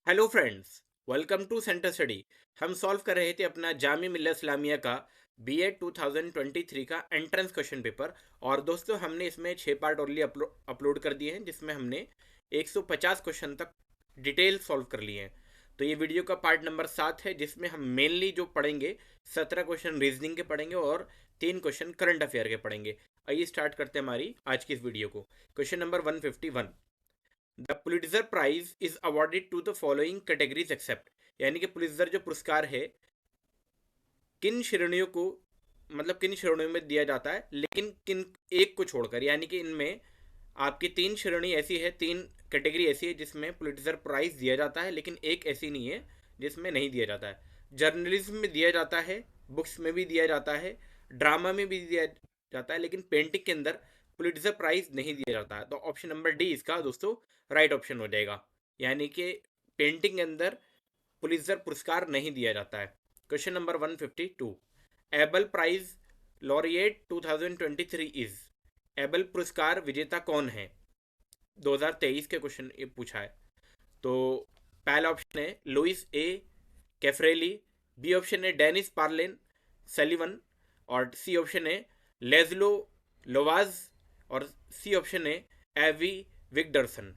Hello friends, welcome to centre study. हम solve कर रहे थे अपना जामी मिल्लत इस्लामिया का बीएड 2023 का एंट्रेंस क्वेश्चन पेपर। और दोस्तों, हमने इसमें 6 पार्ट ओनली अपलोड कर दिए हैं, जिसमें हमने 150 क्वेश्चन तक डिटेल सॉल्व कर लिए हैं। तो ये वीडियो का पार्ट नंबर 7 है, जिसमें हम मेनली जो पढ़ेंगे 17 क्वेश्चन रीजनिंग के पढ़ेंगे और 3 क्वेश्चन करंट अफेयर के पढ़ेंगे। आइए स्टार्ट करते हैं हमारी आज की इस वीडियो को। Question number 151। The Pulitzer prize is awarded to the following categories except. यानी कि पुलिट्जर जो पुरस्कार है किन श्रेणियों को, मतलब किन श्रेणियों में दिया जाता है, लेकिन किन एक को छोड़कर। यानी कि इनमें आपकी 3 श्रेणी ऐसी है, 3 कैटेगरी ऐसी है जिसमें पुलिट्जर प्राइज दिया जाता है, लेकिन एक ऐसी नहीं है जिसमें नहीं दिया जाता है। जर्नलिज्म में दिया जाता है, बुक्स में भी दिया जाता है, ड्रामा में भी दिया जाता है, लेकिन पेंटिंग के अंदर पुलिट्जर प्राइज नहीं दिया जाता है। तो ऑप्शन नंबर डी इसका दोस्तों राइट ऑप्शन हो जाएगा। यानी कि पेंटिंग के अंदर पुलिट्जर पुरस्कार नहीं दिया जाता है। Question number 152। Abel prize laureate 2023 is. Abel पुरस्कार विजेता कौन है? 2023 के क्वेश्चन ये पूछा है। तो पहला ऑप्शन है लुइस ए कैफ्रेली, बी ऑप्शन है डेनिस पार्लेन सलीवन, और सी ऑप्शन है लेजलो लोवाज, और सी ऑप्शन है एवी विगडरसन।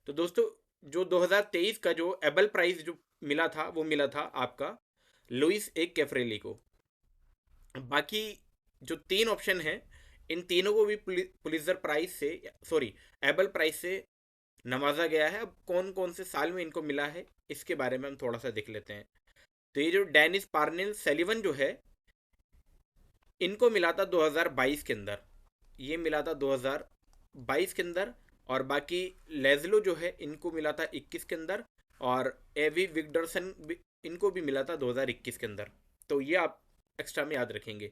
तो दोस्तों, जो 2023 का जो एबल प्राइज जो मिला था वो मिला था आपका लुइस ए कैफ्रेली को। बाकी जो 3 ऑप्शन हैं, इन तीनों को भी पुलित्जर प्राइज से, सॉरी, एबल प्राइज से नवाजा गया है। अब कौन कौन से साल में इनको मिला है इसके बारे में हम थोड़ा सा देख लेते हैं। तो ये जो डेनिस पार्नेल सेलिवन जो है, इनको मिला था 2022 के अंदर। ये मिला था 2022 के अंदर। और बाकी लेजलो जो है इनको मिला था 21 के अंदर। और एवी विगडरसन इनको भी मिला था 2021 के अंदर। तो ये आप एक्स्ट्रा में याद रखेंगे।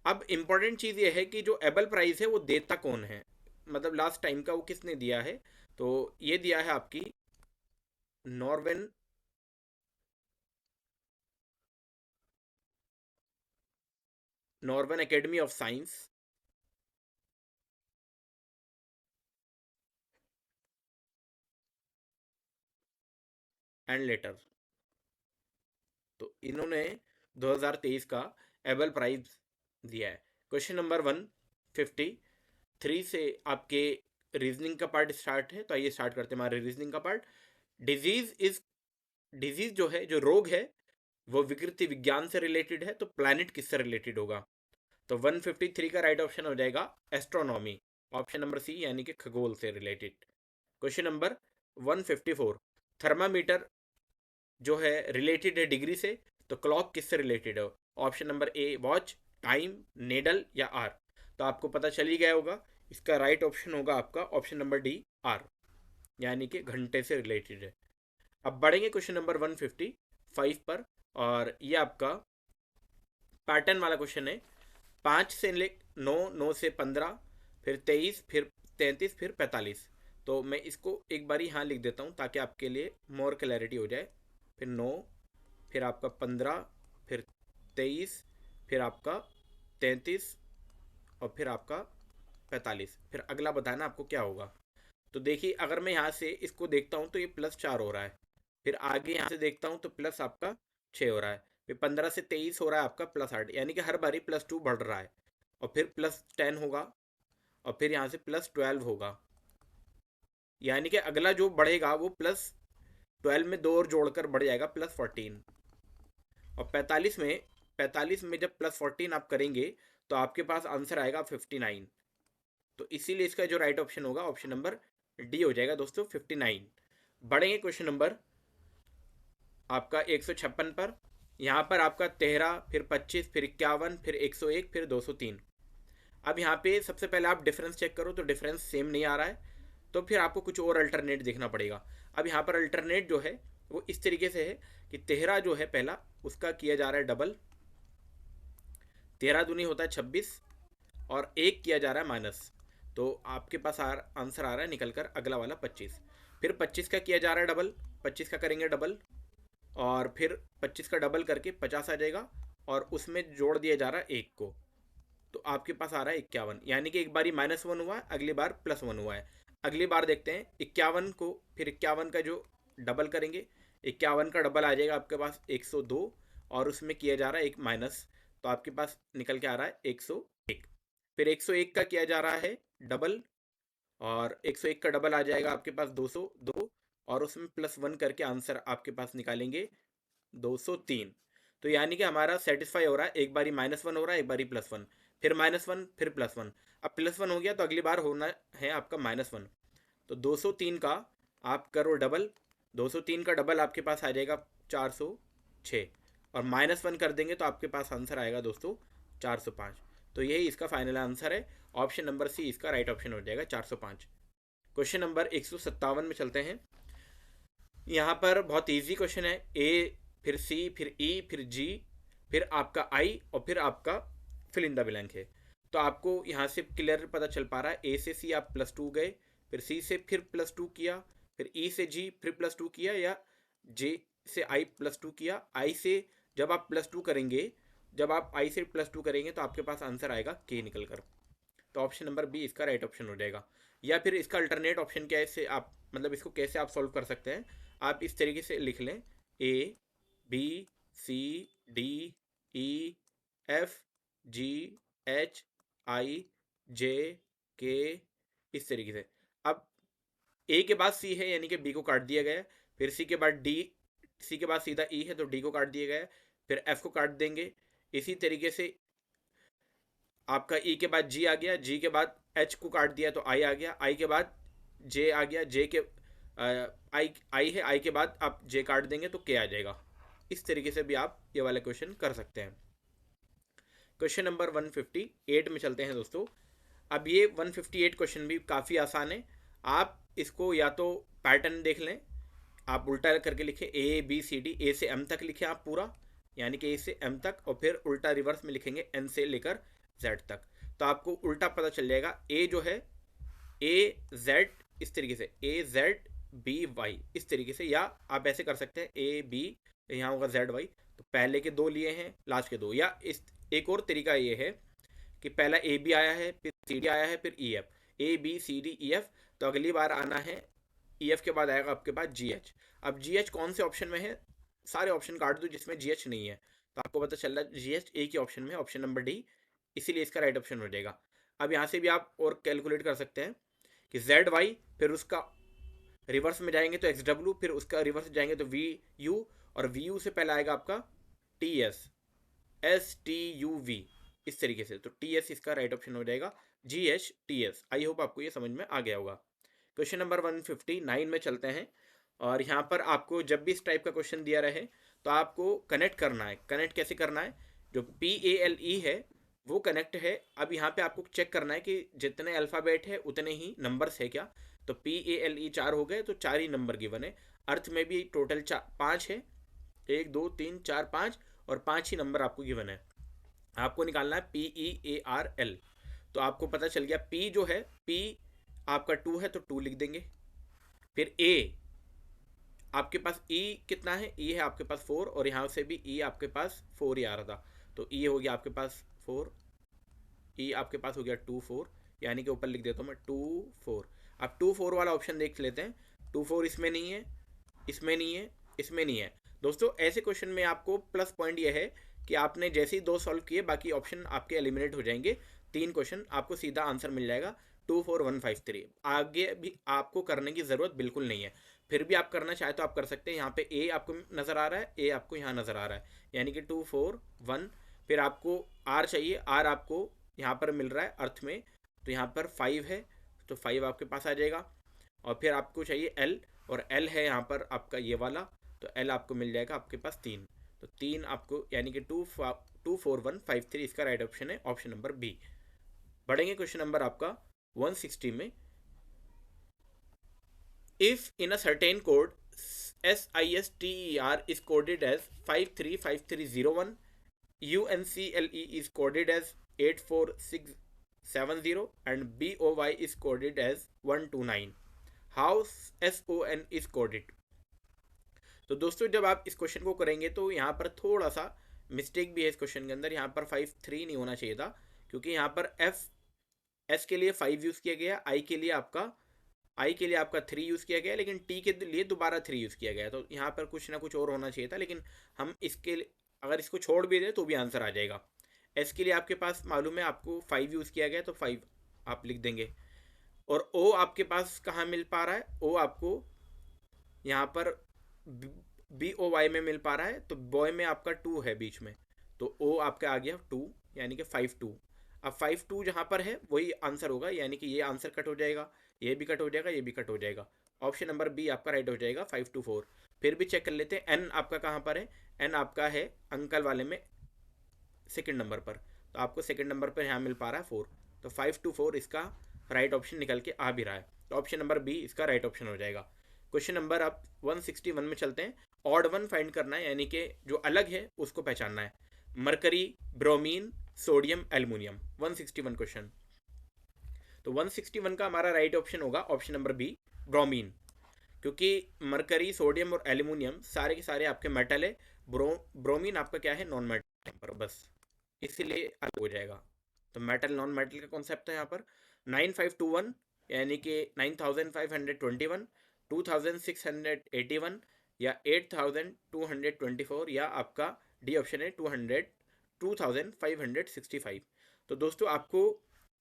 अब इम्पॉर्टेंट चीज़ ये है कि जो एबल प्राइज़ है वो देता कौन है, मतलब लास्ट टाइम का वो किसने दिया है। तो ये दिया है आपकी नॉर्वेन नॉर्वेन academy of science and later. तो इन्होंने 2023 का एबल प्राइज दिया है। क्वेश्चन नंबर 153 से आपके रीजनिंग का पार्ट स्टार्ट है। तो आइए स्टार्ट करते हैं हमारे रीजनिंग का पार्ट। डिजीज इज, डिजीज जो है, जो रोग है, वो विकृति विज्ञान से रिलेटेड है, तो प्लैनेट किससे रिलेटेड होगा? तो 153 का राइट ऑप्शन हो जाएगा एस्ट्रोनॉमी, ऑप्शन नंबर सी, यानी कि खगोल से रिलेटेड। Question number 154। थर्मामीटर जो है रिलेटेड है डिग्री से, तो क्लॉक किससे रिलेटेड है? Option number A watch, time, needle या आर। तो आपको पता चल ही गया होगा, इसका राइट ऑप्शन होगा आपका ऑप्शन नंबर डी आर, यानी कि घंटे से रिलेटेड है। अब बढ़ेंगे क्वेश्चन नंबर 155 पर। और ये आपका पैटर्न वाला क्वेश्चन है। 5 से ले 9, 9 से 15, फिर 23, फिर 33, फिर 45। तो मैं इसको एक बार यहाँ लिख देता हूँ ताकि आपके लिए मोर क्लैरिटी हो जाए। फिर 9, फिर आपका 15, फिर 23, फिर आपका 33, और फिर आपका 45। फिर अगला बताना आपको क्या होगा। तो देखिए, अगर मैं यहाँ से इसको देखता हूँ तो ये +4 हो रहा है। फिर आगे यहाँ से देखता हूँ तो प्लस आपका 6 हो रहा है। फिर 15 से 23 हो रहा है आपका +8, यानी कि हर बारी +2 बढ़ रहा है। और फिर +10 होगा, और फिर यहाँ से +12 होगा। यानी कि अगला जो बढ़ेगा वो +12 में 2 और जोड़कर बढ़ जाएगा +14। और 45 में जब +14 आप करेंगे तो आपके पास आंसर आएगा 59। तो इसीलिए इसका जो राइट ऑप्शन होगा ऑप्शन नंबर डी हो जाएगा दोस्तों, 59। बढ़ेंगे क्वेश्चन नंबर आपका 156 पर। यहाँ पर आपका 13, फिर 25, फिर 51, फिर 101, फिर 203। अब यहाँ पे सबसे पहले आप डिफरेंस चेक करो, तो डिफरेंस सेम नहीं आ रहा है। तो फिर आपको कुछ और अल्टरनेट देखना पड़ेगा। अब यहाँ पर अल्टरनेट जो है वो इस तरीके से है कि 13 जो है पहला, उसका किया जा रहा है डबल। 13 दूनी होता है 26, और 1 किया जा रहा है माइनस। तो आपके पास आंसर आ रहा है निकल कर अगला वाला 25। फिर 25 का किया जा रहा है डबल, 25 का करेंगे डबल, और फिर 25 का डबल करके 50 आ जाएगा, और उसमें जोड़ दिया जा रहा है 1 को। तो आपके पास आ रहा है 51, यानी कि एक बारी -1 हुआ है, अगली बार +1 हुआ है। अगली बार देखते हैं 51 को, फिर 51 का जो डबल करेंगे, 51 का डबल आ जाएगा आपके पास 102, और उसमें किया जा रहा है एक माइनस, तो आपके पास निकल के आ रहा है 101। फिर 101 का किया जा रहा है डबल, और 101 का डबल आ जाएगा आपके पास 202, और उसमें +1 करके आंसर आपके पास निकालेंगे 203। तो यानी कि हमारा सेटिस्फाई हो रहा है, एक बारी -1 हो रहा है, एक बारी +1, फिर -1, फिर +1। अब +1 हो गया तो अगली बार होना है आपका -1। तो 203 का आप करो डबल, 203 का डबल आपके पास आ जाएगा 406, और -1 कर देंगे तो आपके पास आंसर आएगा दोस्तों 405। तो यही इसका फाइनल आंसर है। ऑप्शन नंबर सी इसका राइट ऑप्शन हो जाएगा 405। क्वेश्चन नंबर 157 में चलते हैं। यहाँ पर बहुत इजी क्वेश्चन है। ए, फिर सी, फिर ई, फिर जी, फिर आपका आई, और फिर आपका फिल इन द ब्लैंक है। तो आपको यहाँ से क्लियर पता चल पा रहा है, ए से सी आप +2 गए, फिर सी से फिर +2 किया, फिर ई से जी फिर +2 किया, या जे से आई +2 किया। आई से जब आप +2 करेंगे, जब आप आई से +2 करेंगे तो आपके पास आंसर आएगा के निकल कर। तो ऑप्शन नंबर बी इसका राइट ऑप्शन हो जाएगा। या फिर इसका अल्टरनेट ऑप्शन क्या है, इससे आप मतलब इसको कैसे आप सॉल्व कर सकते हैं, आप इस तरीके से लिख लें, A B C D E F G H I J K, इस तरीके से। अब ए के बाद सी है यानी कि बी को काट दिया गया है, फिर सी के बाद डी, सी के बाद सीधा ई है तो डी को काट दिया गया है, फिर एफ को काट देंगे। इसी तरीके से आपका ई के बाद जी आ गया, जी के बाद एच को काट दिया तो आई आ गया, आई के बाद जे आ गया, जे के आई आई है, आई के बाद आप जे काट देंगे तो के आ जाएगा। इस तरीके से भी आप ये वाला क्वेश्चन कर सकते हैं। क्वेश्चन नंबर 158 में चलते हैं दोस्तों। अब ये 158 क्वेश्चन भी काफ़ी आसान है। आप इसको या तो पैटर्न देख लें, आप उल्टा करके लिखें ए बी सी डी, ए से एम तक लिखें आप पूरा, यानी कि ए से एम तक, और फिर उल्टा रिवर्स में लिखेंगे एन से लेकर जेड तक। तो आपको उल्टा पता चल जाएगा। ए जो है ए जेड, इस तरीके से ए जेड बी वाई, इस तरीके से, या आप ऐसे कर सकते हैं ए बी, यहाँ होगा जेड वाई, तो पहले के दो लिए हैं, लास्ट के दो। या इस एक और तरीका ये है कि पहला ए बी आया है, फिर सी डी आया है, फिर E F, A B C D E F, तो अगली बार आना है ई एफ के बाद आएगा आपके पास जी एच। अब जी एच कौन से ऑप्शन में है, सारे ऑप्शन काट दो जिसमें जी एच नहीं है, तो आपको पता चल रहा है जी एच एक ही ऑप्शन में है, ऑप्शन नंबर डी, इसीलिए इसका राइट ऑप्शन हो जाएगा। अब यहाँ से भी आप और कैलकुलेट कर सकते हैं कि जेड वाई, फिर उसका रिवर्स में जाएंगे तो एक्स डब्ल्यू, फिर उसका रिवर्स जाएंगे तो वी यू, और वी यू से पहले आएगा आपका T S, S T U V, इस तरीके से। तो टी एस इसका राइट ऑप्शन हो जाएगा, G H T S. I hope आपको ये समझ में आ गया होगा। क्वेश्चन नंबर 159 में चलते हैं। और यहाँ पर आपको जब भी इस टाइप का क्वेश्चन दिया रहे तो आपको कनेक्ट करना है। कनेक्ट कैसे करना है, जो पी ए एल ई है वो कनेक्ट है। अब यहाँ पे आपको चेक करना है कि जितने अल्फ़ाबेट है उतने ही नंबर्स है क्या। तो पी ए एल ई 4 हो गए तो 4 ही नंबर गिवन है। अर्थ में भी टोटल 5 है, 1 2 3 4 5, और 5 ही नंबर आपको गिवन है। आपको निकालना है P E A R L. तो आपको पता चल गया पी जो है, पी आपका 2 है तो 2 लिख देंगे। फिर ए आपके पास ई कितना है, ई है आपके पास 4, और यहाँ से भी ई आपके पास 4 ही आ रहा था, तो ई हो गया आपके पास 4, ई आपके पास हो गया 2 4, यानी कि ऊपर लिख देता हूँ मैं 2 4। अब 2 4 वाला ऑप्शन देख लेते हैं। 2 4 इसमें नहीं है, इसमें नहीं है, इसमें नहीं है। दोस्तों ऐसे क्वेश्चन में आपको प्लस पॉइंट ये है कि आपने जैसे ही 2 सॉल्व किए बाकी ऑप्शन आपके एलिमिनेट हो जाएंगे। 3 क्वेश्चन आपको सीधा आंसर मिल जाएगा 24153। आगे भी आपको करने की ज़रूरत बिल्कुल नहीं है। फिर भी आप करना चाहे तो आप कर सकते हैं। यहाँ पे ए आपको नज़र आ रहा है, ए आपको यहाँ नज़र आ रहा है, यानी कि 2 4 1। फिर आपको आर चाहिए, आर आपको यहाँ पर मिल रहा है अर्थ में, तो यहाँ पर 5 है तो 5 आपके पास आ जाएगा। और फिर आपको चाहिए एल, और एल है यहाँ पर आपका ये वाला, तो एल आपको मिल जाएगा आपके पास 3। तो 3 आपको, यानी कि 24153 इसका राइट ऑप्शन है, ऑप्शन नंबर बी। बढ़ेंगे क्वेश्चन नंबर आपका 160 में। If in a certain code SISTER is coded as 535301, UNCLE is coded as 84670, and BOY is coded as 129, how SON is coded? तो दोस्तों जब आप इस क्वेश्चन को करेंगे तो यहाँ पर थोड़ा सा मिस्टेक भी है इस क्वेश्चन के अंदर। यहाँ पर 53 नहीं होना चाहिए था, क्योंकि यहाँ पर एफ एस के लिए 5 यूज़ किया गया, आई के लिए आपका आई के लिए आपका 3 यूज़ किया गया, लेकिन टी के लिए दोबारा 3 यूज़ किया गया। तो यहाँ पर कुछ ना कुछ और होना चाहिए था, लेकिन हम इसके अगर इसको छोड़ भी दें तो भी आंसर आ जाएगा। एस के लिए आपके पास मालूम है आपको 5 यूज़ किया गया, तो 5 आप लिख देंगे। और ओ आपके पास कहाँ मिल पा रहा है, ओ आपको यहाँ पर BOY में मिल पा रहा है, तो बॉय में आपका 2 है बीच में, तो ओ आपका आ गया 2, यानी कि 5-2। अब 5-2 जहाँ पर है वही आंसर होगा, यानी कि ये आंसर कट हो जाएगा, ये भी कट हो जाएगा, ये भी कट हो जाएगा। ऑप्शन नंबर बी आपका राइट हो जाएगा, 5-4। फिर भी चेक कर लेते हैं एन आपका कहाँ पर है। एन आपका है अंकल वाले में सेकंड नंबर पर, तो आपको सेकंड नंबर पर यहाँ मिल पा रहा है 4, तो 5-4 इसका राइट ऑप्शन निकल के आ भी रहा है, तो ऑप्शन नंबर बी इसका राइट ऑप्शन हो जाएगा। क्वेश्चन नंबर अब 161 में चलते हैं। ऑड वन फाइंड करना है, यानी कि जो अलग है उसको पहचानना है। Mercury, bromine, sodium, aluminium, 161 question. तो 161 का हमारा राइट ऑप्शन होगा ऑप्शन नंबर बी, ब्रोमीन। क्योंकि मरकरी, सोडियम और एल्युमिनियम सारे के सारे आपके मेटल है। ब्रोमीन आपका क्या है, नॉन मेटल पर, बस इसीलिए अलग हो जाएगा। तो मेटल नॉन मेटल का कॉन्सेप्ट है यहाँ पर। 9521 यानी कि 9521, 2681 या 8224, या आपका डी ऑप्शन है 2565। तो दोस्तों आपको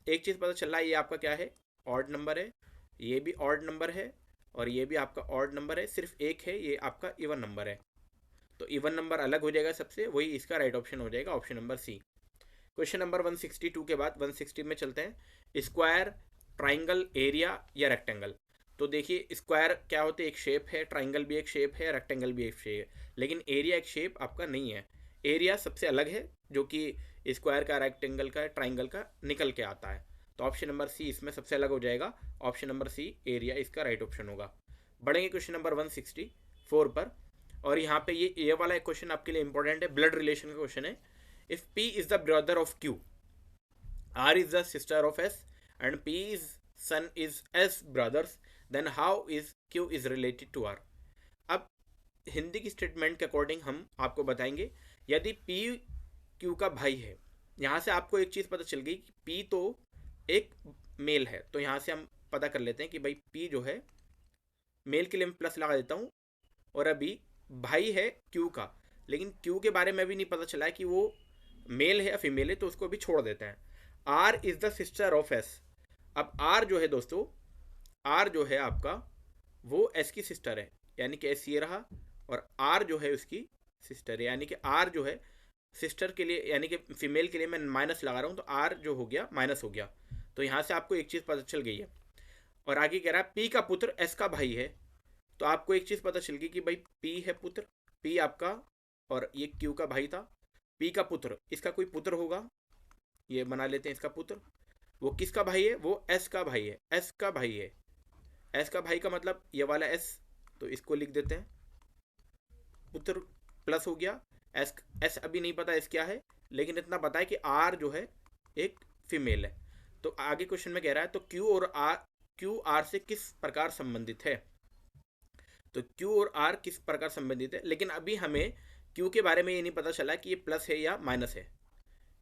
एक चीज़ पता चल रहा है, ये आपका क्या है, ऑड नंबर है, ये भी ऑड नंबर है, और ये भी आपका ऑड नंबर है। सिर्फ एक है, ये आपका इवन नंबर है, तो इवन नंबर अलग हो जाएगा सबसे, वही इसका राइट ऑप्शन हो जाएगा, option number C. Question number 162 के बाद 160 में चलते हैं। स्क्वायर, ट्राइंगल, एरिया या रेक्टेंगल। तो देखिए स्क्वायर क्या होते हैं, एक शेप है, ट्राइंगल भी एक शेप है, रेक्टेंगल भी एक शेप है, लेकिन एरिया एक शेप आपका नहीं है। एरिया सबसे अलग है, जो कि स्क्वायर का, रेक्टेंगल का, ट्राइंगल का निकल के आता है, तो ऑप्शन नंबर सी इसमें सबसे अलग हो जाएगा, ऑप्शन नंबर सी एरिया इसका राइट ऑप्शन होगा। बढ़ेंगे क्वेश्चन नंबर 164 पर, और यहाँ पे ये वाला एक क्वेश्चन आपके लिए इंपॉर्टेंट है, ब्लड रिलेशन का क्वेश्चन है। If P is the brother of Q, R is the sister of S, and P is son is S brothers, then how is Q is related to R? अब हिंदी की statement के according हम आपको बताएंगे। यदि P Q का भाई है, यहाँ से आपको एक चीज़ पता चल गई कि P तो एक मेल है, तो यहाँ से हम पता कर लेते हैं कि भाई P जो है मेल के लिए मैं प्लस लगा देता हूँ, और अभी भाई है Q का, लेकिन Q के बारे में भी नहीं पता चला है कि वो मेल है या फीमेल है, तो उसको भी छोड़ देते हैं। R is the sister of S. अब आर जो है दोस्तों, आर जो है आपका वो एस की सिस्टर है, यानी कि एस ये रहा, और आर जो है उसकी सिस्टर है, यानी कि आर जो है सिस्टर के लिए, यानी कि फीमेल के लिए मैं माइनस लगा रहा हूँ, तो आर जो हो गया माइनस हो गया। तो यहाँ से आपको एक चीज़ पता चल गई है। और आगे कह रहा है पी का पुत्र एस का भाई है, तो आपको एक चीज़ पता चल गई कि भाई पी है पुत्र, पी आपका, और ये क्यू का भाई था। पी का पुत्र, इसका कोई पुत्र होगा, ये बना लेते हैं इसका पुत्र। वो किसका भाई है, वो एस का भाई है, एस का भाई है। एस का भाई का मतलब ये वाला एस, तो इसको लिख देते हैं पुत्र, प्लस हो गया। एस, एस अभी नहीं पता एस क्या है, लेकिन इतना पता है कि आर जो है एक फीमेल है। तो आगे क्वेश्चन में कह रहा है तो क्यू आर से किस प्रकार संबंधित है। तो क्यू और आर किस प्रकार संबंधित है, लेकिन अभी हमें क्यू के बारे में ये नहीं पता चला कि ये प्लस है या माइनस है,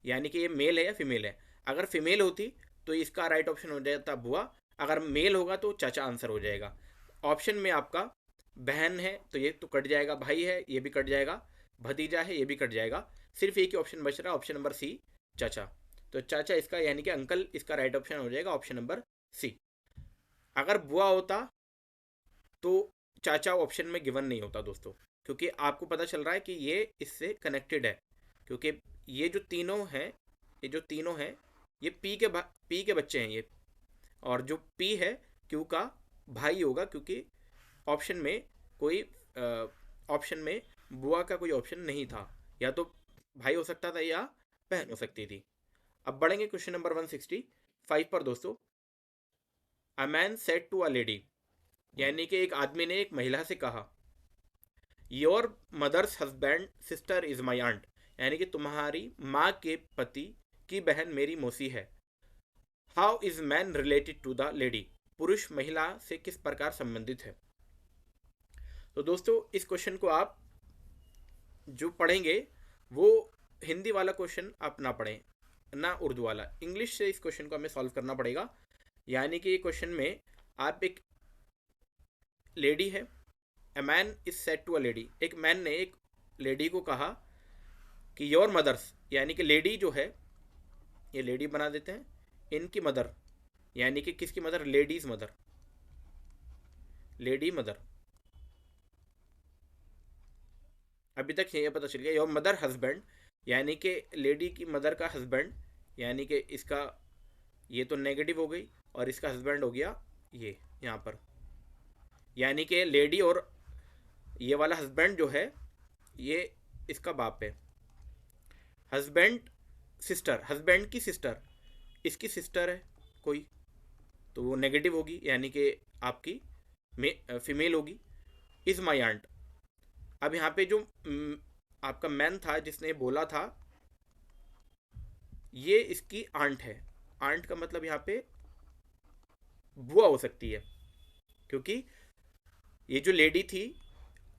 यानी कि ये मेल है या फीमेल है। अगर फीमेल होती तो इसका राइट ऑप्शन हो जाता बुआ, अगर मेल होगा तो चाचा आंसर हो जाएगा। ऑप्शन में आपका बहन है तो ये तो कट जाएगा, भाई है ये भी कट जाएगा, भतीजा है ये भी कट जाएगा, सिर्फ एक ही ऑप्शन बच रहा है, ऑप्शन नंबर सी, चाचा। तो चाचा इसका यानी कि अंकल इसका राइट ऑप्शन हो जाएगा, ऑप्शन नंबर सी। अगर बुआ होता तो चाचा ऑप्शन में गिवन नहीं होता दोस्तों, क्योंकि आपको पता चल रहा है कि ये इससे कनेक्टेड है, क्योंकि ये जो तीनों हैं, ये जो तीनों हैं ये पी के बच्चे हैं ये, और जो पी है क्यू का भाई होगा, क्योंकि ऑप्शन में कोई ऑप्शन में बुआ का कोई ऑप्शन नहीं था, या तो भाई हो सकता था या बहन हो सकती थी। अब बढ़ेंगे क्वेश्चन नंबर 165 पर दोस्तों। A man said to a lady, यानी कि एक आदमी ने एक महिला से कहा, your mother's husband sister is my aunt, यानी कि तुम्हारी माँ के पति की बहन मेरी मौसी है। How is man related to the lady, पुरुष महिला से किस प्रकार संबंधित है। तो दोस्तों इस क्वेश्चन को आप जो पढ़ेंगे वो हिंदी वाला क्वेश्चन आप ना पढ़ें, ना उर्दू वाला, इंग्लिश से इस क्वेश्चन को हमें सॉल्व करना पड़ेगा। यानी कि ये क्वेश्चन में आप एक लेडी है, a man is said to a lady, एक मैन ने एक लेडी को कहा कि योर मदर्स, यानी कि लेडी जो है, ये लेडी बना देते हैं, इनकी मदर, यानी कि किसकी mother, ladies mother, lady mother. अभी तक ये पता चल गया, योर मदर हस्बैंड, यानी कि लेडी की मदर का हस्बैंड, यानी कि इसका ये तो नेगेटिव हो गई और इसका हस्बैंड हो गया ये यहाँ पर, यानी कि लेडी और ये वाला हस्बैंड जो है ये इसका बाप है। हस्बैंड सिस्टर, हस्बैंड की सिस्टर, इसकी सिस्टर है कोई, तो वो नेगेटिव होगी, यानी कि आपकी फीमेल होगी। इज़ माई आंट, अब यहाँ पे जो आपका मैन था जिसने बोला था, ये इसकी आंट है। आंट का मतलब यहाँ पे बुआ हो सकती है, क्योंकि ये जो लेडी थी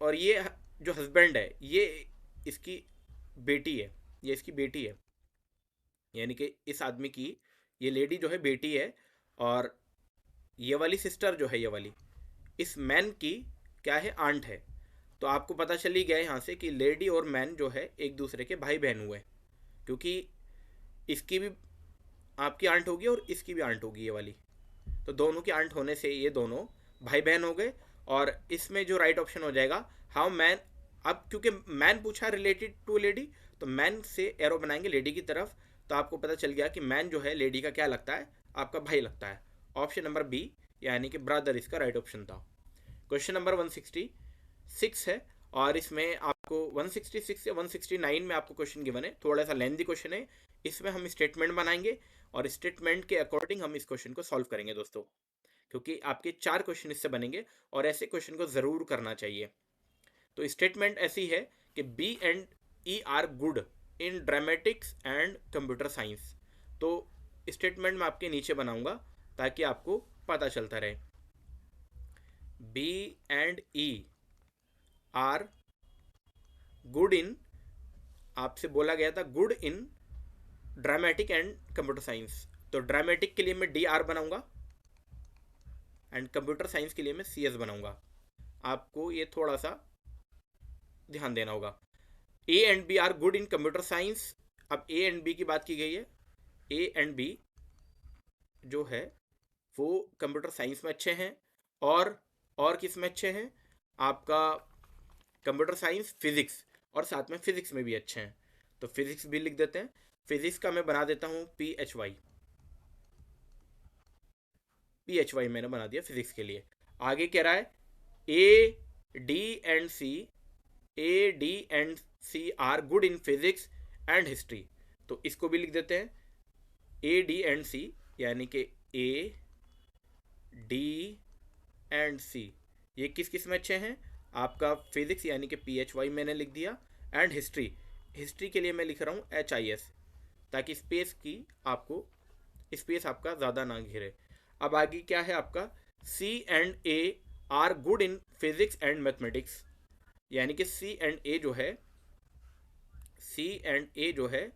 और ये जो हस्बैंड है ये इसकी बेटी है, ये इसकी बेटी है, यानी कि इस आदमी की ये लेडी जो है बेटी है, और ये वाली सिस्टर जो है, ये वाली इस मैन की क्या है, आंट है। तो आपको पता चल ही गया यहाँ से कि लेडी और मैन जो है एक दूसरे के भाई बहन हुए, क्योंकि इसकी भी आपकी आंट होगी और इसकी भी आंट होगी ये वाली, तो दोनों की आंट होने से ये दोनों भाई बहन हो गए। और इसमें जो राइट ऑप्शन हो जाएगा हाउ मैन, अब क्योंकि मैन पूछा रिलेटेड टू लेडी, तो मैन से एरो बनाएंगे लेडी की तरफ, तो आपको पता चल गया कि मैन जो है लेडी का क्या लगता है, आपका भाई लगता है। ऑप्शन नंबर बी यानी कि ब्रदर इसका राइट ऑप्शन था। क्वेश्चन नंबर 166 है, और इसमें आपको 166 से 169 में आपको क्वेश्चन गिवन है, थोड़ा सा लेंथी क्वेश्चन है। इसमें हम स्टेटमेंट बनाएंगे और स्टेटमेंट के अकॉर्डिंग हम इस क्वेश्चन को सॉल्व करेंगे दोस्तों, क्योंकि आपके 4 क्वेश्चन इससे बनेंगे और ऐसे क्वेश्चन को ज़रूर करना चाहिए। तो स्टेटमेंट ऐसी है कि B and E are good in dramatics and computer science. तो स्टेटमेंट मैं आपके नीचे बनाऊंगा ताकि आपको पता चलता रहे। B and E are good in, आपसे बोला गया था good in dramatic and computer science, तो ड्रामेटिक के लिए मैं डी आर बनाऊंगा एंड कंप्यूटर साइंस के लिए मैं सी एस बनाऊंगा। आपको ये थोड़ा सा ध्यान देना होगा। A and B are good in computer science, अब ए एंड बी की बात की गई है, ए एंड बी जो है वो कंप्यूटर साइंस में अच्छे हैं, और किस में अच्छे हैं, आपका कंप्यूटर साइंस, फिजिक्स, और साथ में फिजिक्स में भी अच्छे हैं। तो फिजिक्स भी लिख देते हैं, फिजिक्स का मैं बना देता हूँ PHY, PHY मैंने बना दिया फिजिक्स के लिए। आगे कह रहा है A D and C are good in physics and history, तो इसको भी लिख देते हैं A D and C, यानी कि A D and C ये किस किस में अच्छे हैं, आपका फिजिक्स यानी कि PHY मैंने लिख दिया, एंड हिस्ट्री, हिस्ट्री के लिए मैं लिख रहा हूँ HIS, ताकि स्पेस की आपको स्पेस आपका ज़्यादा ना घिरे। अब आगे क्या है आपका, C and A are good in physics and mathematics, यानी कि C एंड A जो है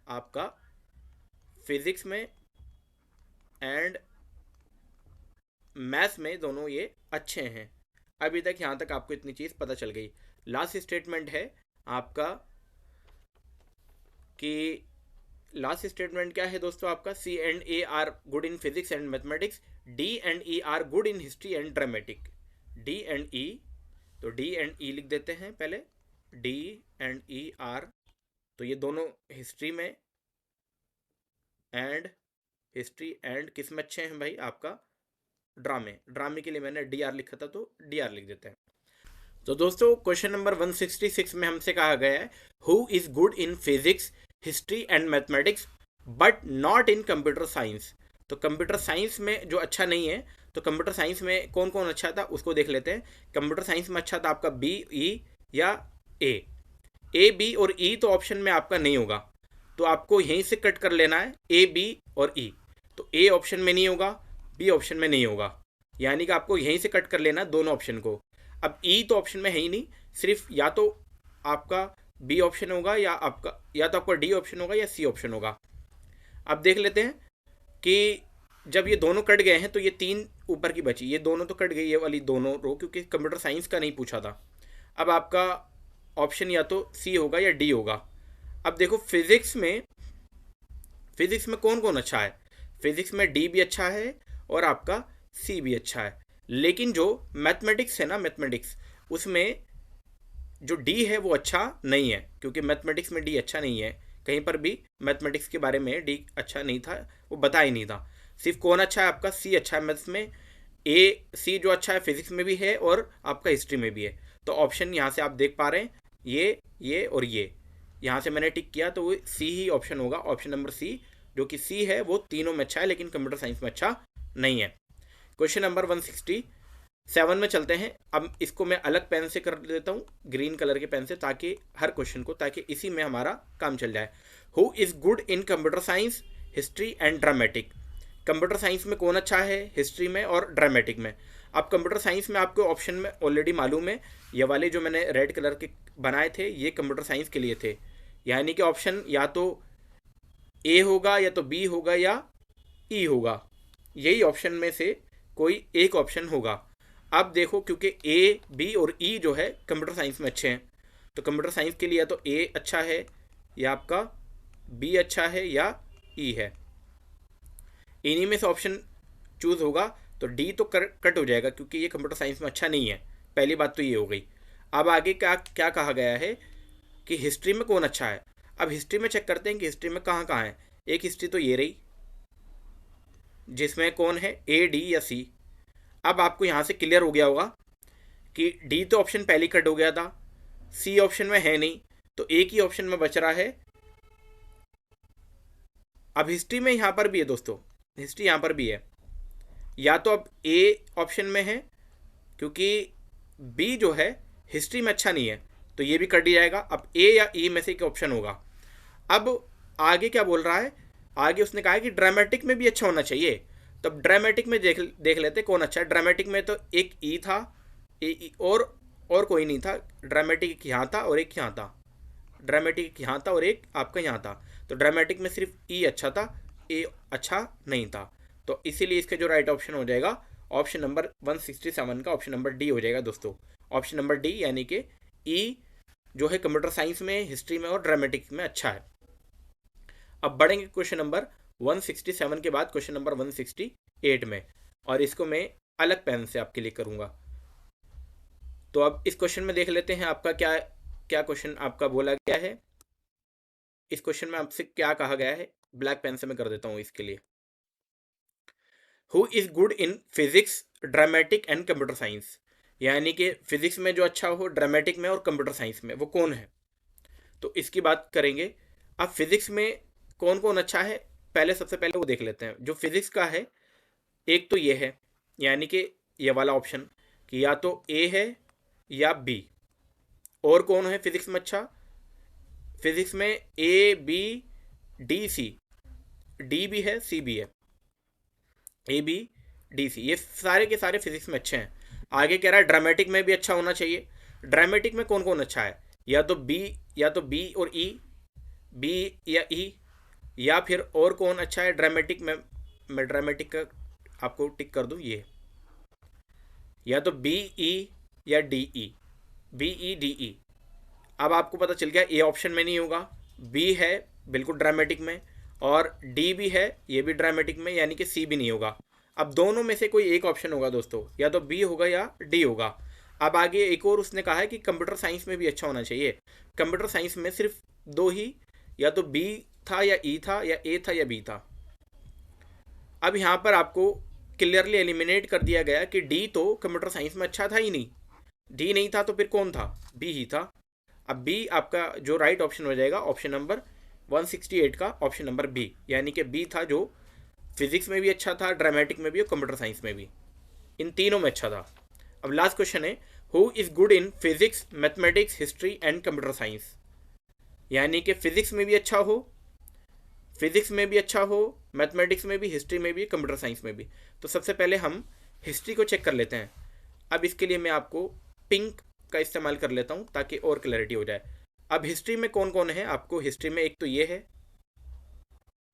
आपका फिजिक्स में एंड मैथ्स में दोनों ये अच्छे हैं। अभी तक यहाँ तक आपको इतनी चीज़ पता चल गई। लास्ट स्टेटमेंट है आपका कि लास्ट स्टेटमेंट क्या है दोस्तों, आपका C and A are good in physics and mathematics, D and E are good in history and dramatic. D and E, तो D एंड E लिख देते हैं पहले, D एंड E आर, तो ये दोनों हिस्ट्री में एंड किस में अच्छे हैं भाई, आपका ड्रामे के लिए मैंने DR लिखा था, तो DR लिख देते हैं। तो दोस्तों क्वेश्चन नंबर 166 में हमसे कहा गया है who is good in physics, history and mathematics but not in computer science. तो कंप्यूटर साइंस में जो अच्छा नहीं है, तो कंप्यूटर साइंस में कौन कौन अच्छा था उसको देख लेते हैं। कंप्यूटर साइंस में अच्छा था आपका B, E या A। A, B और E तो ऑप्शन में आपका नहीं होगा, तो आपको यहीं से कट कर लेना है A, B और E। तो A ऑप्शन में नहीं होगा, B ऑप्शन में नहीं होगा, यानी कि आपको यहीं से कट कर लेना दोनों ऑप्शन को। अब E तो ऑप्शन में है ही नहीं, सिर्फ या तो आपका B ऑप्शन होगा या तो आपका D ऑप्शन होगा या C ऑप्शन होगा। अब देख लेते हैं कि जब ये दोनों कट गए हैं तो ये 3 ऊपर की बची, ये दोनों तो कट गई, ये वाली दोनों रो, क्योंकि कंप्यूटर साइंस का नहीं पूछा था। अब आपका ऑप्शन या तो सी होगा या डी होगा। अब देखो फिजिक्स में कौन कौन अच्छा है। फिजिक्स में डी भी अच्छा है और आपका सी भी अच्छा है, लेकिन जो मैथमेटिक्स है ना, मैथमेटिक्स, उसमें जो डी है वो अच्छा नहीं है, क्योंकि मैथमेटिक्स में डी अच्छा नहीं है। कहीं पर भी मैथमेटिक्स के बारे में डी अच्छा नहीं था, वो बता ही नहीं था। सिर्फ कौन अच्छा है, आपका सी अच्छा है मैथ्स में। ए सी जो अच्छा है फिजिक्स में भी है और आपका हिस्ट्री में भी है। तो ऑप्शन यहाँ से आप देख पा रहे हैं, ये और ये, यहाँ से मैंने टिक किया तो वो सी ही ऑप्शन होगा, ऑप्शन नंबर सी। जो कि सी है वो तीनों में अच्छा है, लेकिन कंप्यूटर साइंस में अच्छा नहीं है। क्वेश्चन नंबर 167 में चलते हैं। अब इसको मैं अलग पेन से कर देता हूँ, ग्रीन कलर के पेन से, ताकि हर क्वेश्चन को, ताकि इसी में हमारा काम चल जाए। Who is good in computer science, history and dramatic. Computer science में कौन अच्छा है, हिस्ट्री में और ड्रामेटिक में। अब कंप्यूटर साइंस में आपको ऑप्शन में ऑलरेडी मालूम है, ये वाले जो मैंने रेड कलर के बनाए थे ये कंप्यूटर साइंस के लिए थे, यानी कि ऑप्शन या तो ए होगा या तो बी होगा या ई होगा, यही ऑप्शन में से कोई एक ऑप्शन होगा। अब देखो, क्योंकि ए बी और ई जो है कंप्यूटर साइंस में अच्छे हैं, तो कंप्यूटर साइंस के लिए या तो ए अच्छा है या आपका बी अच्छा है या ई है, इन्हीं में से ऑप्शन चूज होगा। तो डी तो कट हो जाएगा, क्योंकि ये कंप्यूटर साइंस में अच्छा नहीं है। पहली बात तो ये हो गई। अब आगे क्या क्या कहा गया है कि हिस्ट्री में कौन अच्छा है। अब हिस्ट्री में चेक करते हैं कि हिस्ट्री में कहाँ कहाँ है। एक हिस्ट्री तो ये रही, जिसमें कौन है, ए डी या सी। अब आपको यहाँ से क्लियर हो गया होगा कि डी तो ऑप्शन पहले कट हो गया था, सी ऑप्शन में है नहीं, तो एक ही ऑप्शन में बच रहा है। अब हिस्ट्री में यहाँ पर भी है दोस्तों, हिस्ट्री यहाँ पर भी है, या तो अब ए ऑप्शन में है, क्योंकि बी जो है हिस्ट्री में अच्छा नहीं है, तो ये भी कट ही जाएगा। अब ए या ई में से एक ऑप्शन होगा। अब आगे क्या बोल रहा है, आगे उसने कहा है कि ड्रामेटिक में भी अच्छा होना चाहिए। तो अब ड्रामेटिक में देख लेते कौन अच्छा है। ड्रामेटिक में तो एक ई था, और कोई नहीं था। ड्रामेटिक एक यहाँ था और एक यहाँ था, ड्रामेटिक यहाँ था और एक आपका यहाँ था। तो ड्रामेटिक में सिर्फ ई अच्छा था, ए अच्छा नहीं था। तो इसीलिए इसका जो राइट ऑप्शन हो जाएगा ऑप्शन नंबर 167 का ऑप्शन नंबर डी हो जाएगा दोस्तों। ऑप्शन नंबर डी, यानी कि ई जो है कंप्यूटर साइंस में, हिस्ट्री में और ड्रामेटिक में अच्छा है। अब बढ़ेंगे क्वेश्चन नंबर 167 के बाद क्वेश्चन नंबर 168 में, और इसको मैं अलग पेन से आपके लिए करूँगा। तो अब इस क्वेश्चन में देख लेते हैं आपका क्या क्या क्वेश्चन आपका बोला गया है। इस क्वेश्चन में आपसे क्या कहा गया है, ब्लैक पेन से मैं कर देता हूँ इसके लिए। Who is good in physics, dramatic and computer science. यानी कि फिजिक्स में जो अच्छा हो, ड्रामेटिक में और कंप्यूटर साइंस में, वो कौन है। तो इसकी बात करेंगे। अब फिजिक्स में कौन कौन अच्छा है, पहले सबसे पहले वो देख लेते हैं। जो फिजिक्स का है, एक तो ये है, यानी कि ये वाला ऑप्शन, कि या तो ए है या बी। और कौन है फिजिक्स में अच्छा, फिजिक्स में A B D C, D भी है सी भी है, ए बी डी सी, ये सारे के सारे फिजिक्स में अच्छे हैं। आगे कह रहा है ड्रामेटिक में भी अच्छा होना चाहिए। ड्रामेटिक में कौन कौन अच्छा है, या तो बी और ई, बी या ई, या फिर और कौन अच्छा है ड्रामेटिक में। मैं ड्रामेटिक का आपको टिक कर दूं, ये या तो बी ई या D E, B E D E. अब आपको पता चल गया ए ऑप्शन में नहीं होगा, बी है बिल्कुल ड्रामेटिक में, और डी भी है ये भी ड्रामेटिक में, यानी कि सी भी नहीं होगा। अब दोनों में से कोई एक ऑप्शन होगा दोस्तों, या तो बी होगा या डी होगा। अब आगे एक और उसने कहा है कि कंप्यूटर साइंस में भी अच्छा होना चाहिए। कंप्यूटर साइंस में सिर्फ दो ही, या तो बी था या ई था, या ए था या बी था। अब यहाँ पर आपको क्लियरली एलिमिनेट कर दिया गया कि डी तो कंप्यूटर साइंस में अच्छा था ही नहीं। डी नहीं था तो फिर कौन था, बी ही था। अब बी आपका जो राइट ऑप्शन हो जाएगा ऑप्शन नंबर 168 का ऑप्शन नंबर बी, यानी कि बी था जो फिजिक्स में भी अच्छा था, ड्रामेटिक में भी और कंप्यूटर साइंस में भी, इन तीनों में अच्छा था। अब लास्ट क्वेश्चन है, who is good in physics, mathematics, history and computer science. यानी कि फिजिक्स में भी अच्छा हो, फिजिक्स में भी अच्छा हो, मैथमेटिक्स में भी, हिस्ट्री में भी, कंप्यूटर साइंस में भी। तो सबसे पहले हम हिस्ट्री को चेक कर लेते हैं। अब इसके लिए मैं आपको पिंक का इस्तेमाल कर लेता हूँ ताकि और क्लैरिटी हो जाए। अब हिस्ट्री में कौन कौन है, आपको हिस्ट्री में एक तो ये है,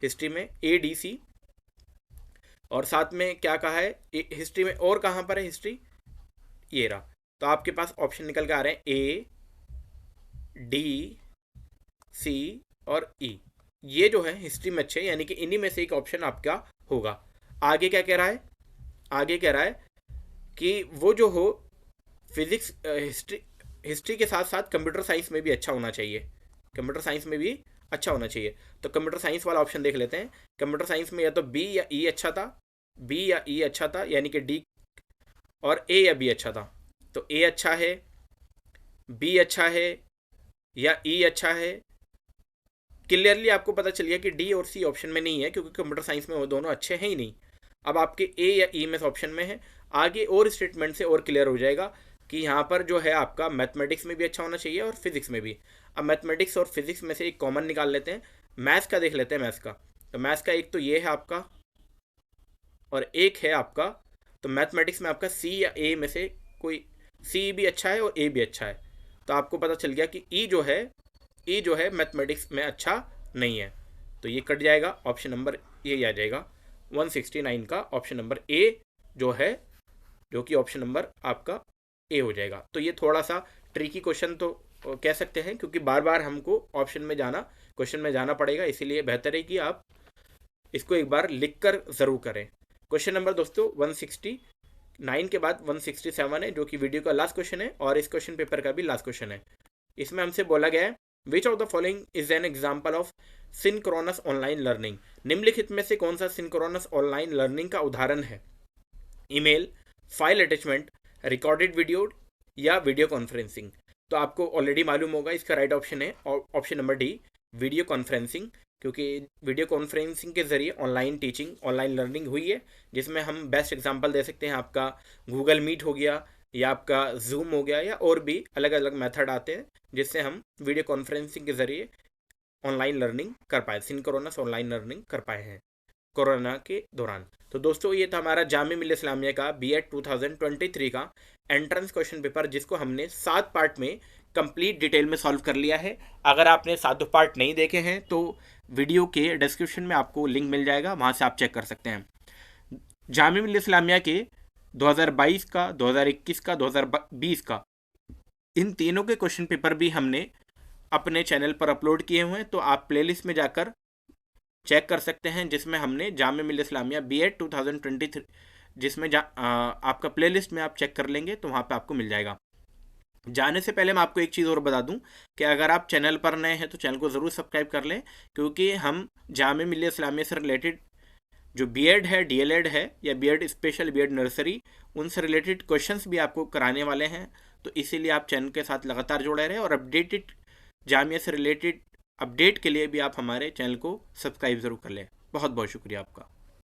हिस्ट्री में ए डी सी, और साथ में क्या कहा है हिस्ट्री में, और कहाँ पर है हिस्ट्री, ये रहा। तो आपके पास ऑप्शन निकल के आ रहे हैं ए, डी, सी और ई। ये जो है हिस्ट्री में अच्छे, यानी कि इन्हीं में से एक ऑप्शन आपका होगा। आगे क्या कह रहा है, आगे कह रहा है कि वो जो हो फिजिक्स हिस्ट्री हिस्ट्री के साथ साथ कंप्यूटर साइंस में भी अच्छा होना चाहिए, कंप्यूटर साइंस में भी अच्छा होना चाहिए। तो कंप्यूटर साइंस वाला ऑप्शन देख लेते हैं। कंप्यूटर साइंस में या तो बी या ई अच्छा था, बी या ई अच्छा था, यानी कि डी, और ए या बी अच्छा था। तो ए अच्छा है, बी अच्छा है या ई अच्छा है। क्लियरली आपको पता चल गया कि डी और सी ऑप्शन में नहीं है, क्योंकि कंप्यूटर साइंस में वो दोनों अच्छे हैं ही नहीं। अब आपके ए या ई में ऑप्शन में है। आगे और स्टेटमेंट से और क्लियर हो जाएगा कि यहाँ पर जो है आपका मैथमेटिक्स में भी अच्छा होना चाहिए और फिजिक्स में भी। अब मैथमेटिक्स और फिजिक्स में से एक कॉमन निकाल लेते हैं, मैथ्स का देख लेते हैं। मैथ्स का, तो मैथ्स का एक तो ये है आपका और एक है आपका, तो मैथमेटिक्स में आपका सी या ए में से कोई, सी भी अच्छा है और ए भी अच्छा है। तो आपको पता चल गया कि ई जो है मैथमेटिक्स में अच्छा नहीं है। तो ये कट जाएगा, ऑप्शन नंबर ये आ जाएगा 169 का ऑप्शन नंबर ए जो है, जो कि ऑप्शन नंबर आपका ए हो जाएगा। तो ये थोड़ा सा ट्रिकी क्वेश्चन तो कह सकते हैं, क्योंकि बार बार हमको क्वेश्चन में जाना पड़ेगा, इसीलिए बेहतर है कि आप इसको एक बार लिख कर ज़रूर करें। क्वेश्चन नंबर दोस्तों 169 के बाद 167 है, जो कि वीडियो का लास्ट क्वेश्चन है और इस क्वेश्चन पेपर का भी लास्ट क्वेश्चन है। इसमें हमसे बोला गया है which of the following is an example of synchronous online learning. निम्नलिखित में से कौन सा सिंक्रोनस ऑनलाइन लर्निंग का उदाहरण है? Email, file attachment, recorded video या वीडियो कॉन्फ्रेंसिंग। तो आपको ऑलरेडी मालूम होगा, इसका राइट ऑप्शन है option number D, video conferencing, क्योंकि वीडियो कॉन्फ्रेंसिंग के ज़रिए ऑनलाइन टीचिंग, ऑनलाइन लर्निंग हुई है, जिसमें हम बेस्ट एग्जांपल दे सकते हैं आपका गूगल मीट हो गया या आपका जूम हो गया, या और भी अलग अलग मेथड आते हैं जिससे हम वीडियो कॉन्फ्रेंसिंग के ज़रिए ऑनलाइन लर्निंग कर पाए, सिंक्रोनस ऑनलाइन लर्निंग कर पाए हैं कोरोना के दौरान। तो दोस्तों ये था हमारा जामिया मिल्लिया इस्लामिया का बीएड 2023 का एंट्रेंस क्वेश्चन पेपर, जिसको हमने 7 पार्ट में कंप्लीट डिटेल में सॉल्व कर लिया है। अगर आपने 7 पार्ट नहीं देखे हैं तो वीडियो के डिस्क्रिप्शन में आपको लिंक मिल जाएगा, वहाँ से आप चेक कर सकते हैं। जामिया मिल्लिया इस्लामिया के 2022 का, 2021 का, 2020 का, इन तीनों के क्वेश्चन पेपर भी हमने अपने चैनल पर अपलोड किए हुए हैं, तो आप प्लेलिस्ट में जाकर चेक कर सकते हैं, जिसमें हमने जामिया मिल्लिया इस्लामिया बीएड 2023, जिसमें आपका प्लेलिस्ट में आप चेक कर लेंगे तो वहाँ पे आपको मिल जाएगा। जाने से पहले मैं आपको एक चीज़ और बता दूं कि अगर आप चैनल पर नए हैं तो चैनल को ज़रूर सब्सक्राइब कर लें, क्योंकि हम जामिया मिल्लिया इस्लामिया से रिलेटेड जो बीएड है, डीएलएड है या बीएड स्पेशल, बीएड नर्सरी, उनसे रिलेटेड क्वेश्चंस भी आपको कराने वाले हैं। तो इसीलिए आप चैनल के साथ लगातार जुड़े रहें और अपडेटेड जामिया से रिलेटेड अपडेट के लिए भी आप हमारे चैनल को सब्सक्राइब ज़रूर कर लें। बहुत बहुत शुक्रिया आपका।